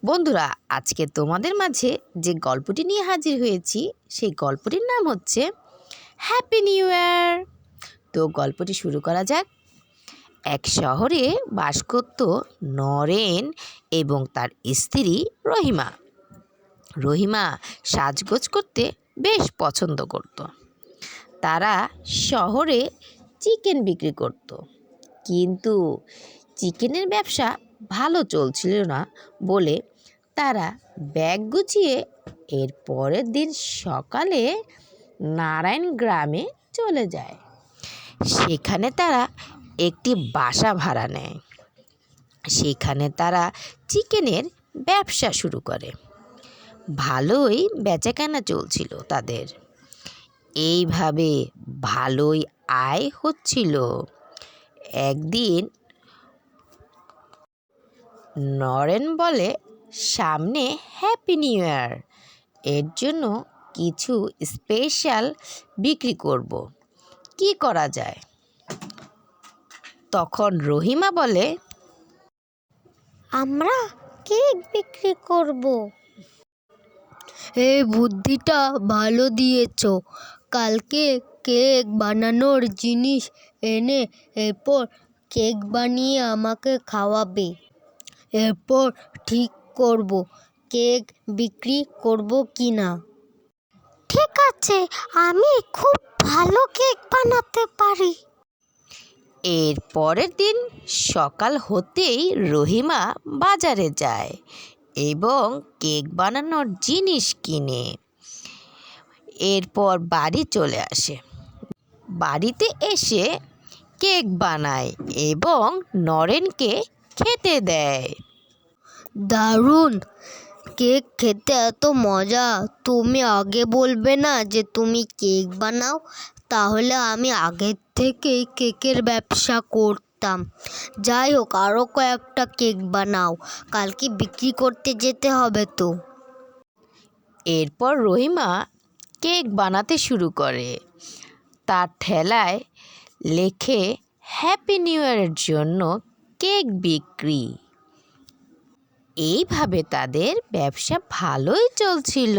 বন্ধুরা, আজকে তোমাদের মাঝে যে গল্পটি নিয়ে হাজির হয়েছি সেই গল্পটির নাম হচ্ছে হ্যাপি নিউ ইয়ার। তো গল্পটি শুরু করা যাক। এক শহরে বাস করত নরেন এবং তার স্ত্রী রহিমা। রহিমা সাজগোজ করতে বেশ পছন্দ করত। তারা শহরে চিকেন বিক্রি করত, কিন্তু চিকেনের ব্যবসা ভালো চলছিল না বলে তারা ব্যাগ গুছিয়ে এর পরের দিন সকালে নারায়ণ গ্রামে চলে যায়। সেখানে তারা একটি বাসা ভাড়া নেয়। সেখানে তারা চিকেনের ব্যবসা শুরু করে। ভালোই বেচাকেনা চলছিল তাদের। এইভাবে ভালোই আয় হচ্ছিল। একদিন নরেন বলে, সামনে হ্যাপি নিউ ইয়ার, এর জন্য কিছু স্পেশাল বিক্রি করব, কি করা যায়? তখন রহিমা বলে, আমরা কেক বিক্রি করব। এই বুদ্ধিটা ভালো দিয়েছ। কালকে কেক বানানোর জিনিস এনে এরপর কেক বানিয়ে আমাকে খাওয়াবে। এরপর ঠিক করব কেক বিক্রি করব কি না। ঠিক আছে, আমি খুব ভালো কেক বানাতে পারি। এর পরের দিন সকাল হতেই রহিমা বাজারে যায় এবং কেক বানানোর জিনিস কিনে এরপর বাড়ি চলে আসে। বাড়িতে এসে কেক বানায় এবং নরেনকে খেতে দেয়। দারুণ! কেক খেতে এত মজা। তুমি আগে বলবে না যে তুমি কেক বানাও? তাহলে আমি আগের থেকেই কেকের ব্যবসা করতাম। যাই হোক, আরও কয়েকটা কেক বানাও, কালকে বিক্রি করতে যেতে হবে তো। এরপর রহিমা কেক বানাতে শুরু করে। তার ঠেলায় লেখে হ্যাপি নিউ ইয়ারের জন্য কেক বিক্রি। এইভাবে তাদের ব্যবসা ভালোই চলছিল।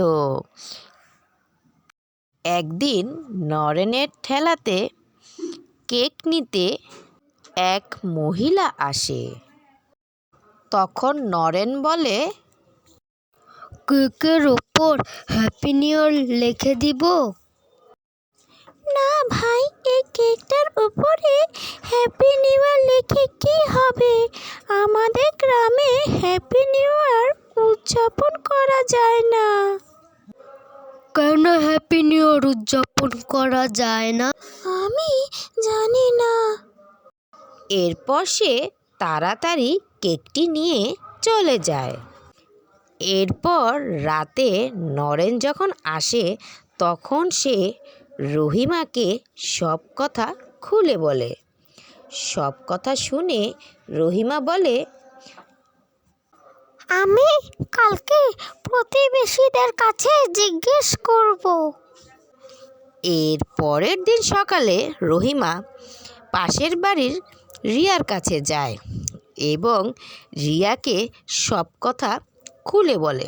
একদিন নরেনের ঠেলাতে কেক নিতে এক মহিলা আসে। তখন নরেন বলে, কেকের ওপর হ্যাপি নিউ ইয়ার লিখে দিব? না ভাই, এই কেকটার উপরে হ্যাপি নিউ ইয়ার লিখে কি হবে? আমাদের গ্রামে হ্যাপি নিউ ইয়ার উদযাপন করা যায় না। কেন হ্যাপি নিউ ইয়ার উদযাপন করা যায় না? আমি জানি না। এরপর সে তাড়াতাড়ি কেকটি নিয়ে চলে যায়। এরপর রাতে নরেন যখন আসে তখন সে রহিমাকে সব কথা খুলে বলে। সব কথা শুনে রহিমা বলে, আমি কালকে প্রতিবেশীদের কাছে জিজ্ঞেস করব। এর পরের দিন সকালে রহিমা পাশের বাড়ির রিয়ার কাছে যায় এবং রিয়াকে সব কথা খুলে বলে।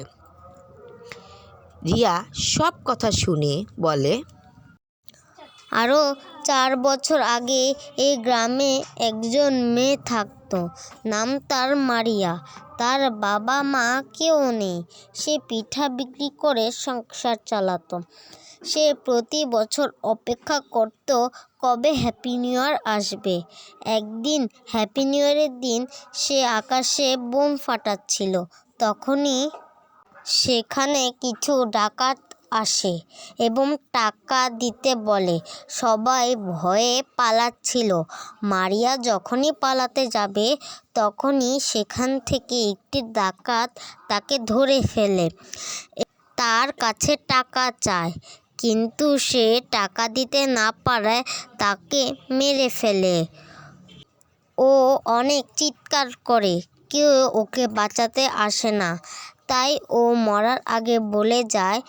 রিয়া সব কথা শুনে বলে, আরও 4 বছর আগে এই গ্রামে একজন মেয়ে থাকতো। নাম তার মারিয়া। তার বাবা মা কেউ নেই। সে পিঠা বিক্রি করে সংসার চালাতো। সে প্রতি বছর অপেক্ষা করত কবে হ্যাপি নিউ ইয়ার আসবে। একদিন হ্যাপি নিউ ইয়ারের দিন সে আকাশে বোম ফাটাচ্ছিল। তখনই সেখানে কিছু ডাকাত আসে এবং টাকা দিতে বলে। সবাই ভয়ে পালাচ্ছিল। মারিয়া যখনই পালাতে যাবে তখনই সেখান থেকে একটি ডাকাত তাকে ধরে ফেলে। তার কাছে টাকা চায়, কিন্তু সে টাকা দিতে না পারায় তাকে মেরে ফেলে। ও অনেক চিৎকার করে, কেউ ওকে বাঁচাতে আসে না। তাই ও মরার আগে বলে যায়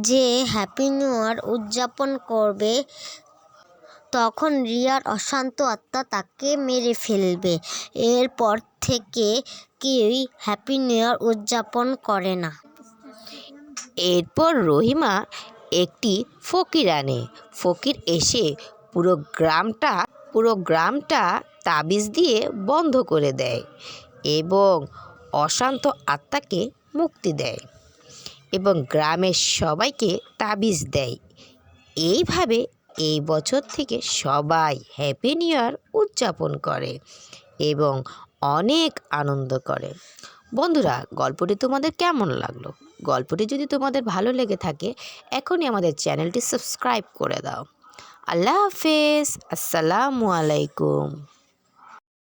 যে হ্যাপি নিউ ইয়ার উদযাপন করবে। তখন রিয়ার অশান্ত আত্মা তাকে মেরে ফেলবে। এরপর থেকে কেউই হ্যাপি নিউ ইয়ার উদযাপন করে না। এরপর রহিমা একটি ফকির আনে। ফকির এসে পুরো গ্রামটা তাবিজ দিয়ে বন্ধ করে দেয় এবং অশান্ত আত্মাকে মুক্তি দেয় এবং গ্রামের সবাইকে তাবিজ দেয়। এইভাবে এই বছর থেকে সবাই হ্যাপি নিউ ইয়ার উদযাপন করে এবং অনেক আনন্দ করে। বন্ধুরা, গল্পটি তোমাদের কেমন লাগলো? গল্পটি যদি তোমাদের ভালো লেগে থাকে এখনই আমাদের চ্যানেলটি সাবস্ক্রাইব করে দাও। আল্লাহ হাফেজ। আসসালামু আলাইকুম।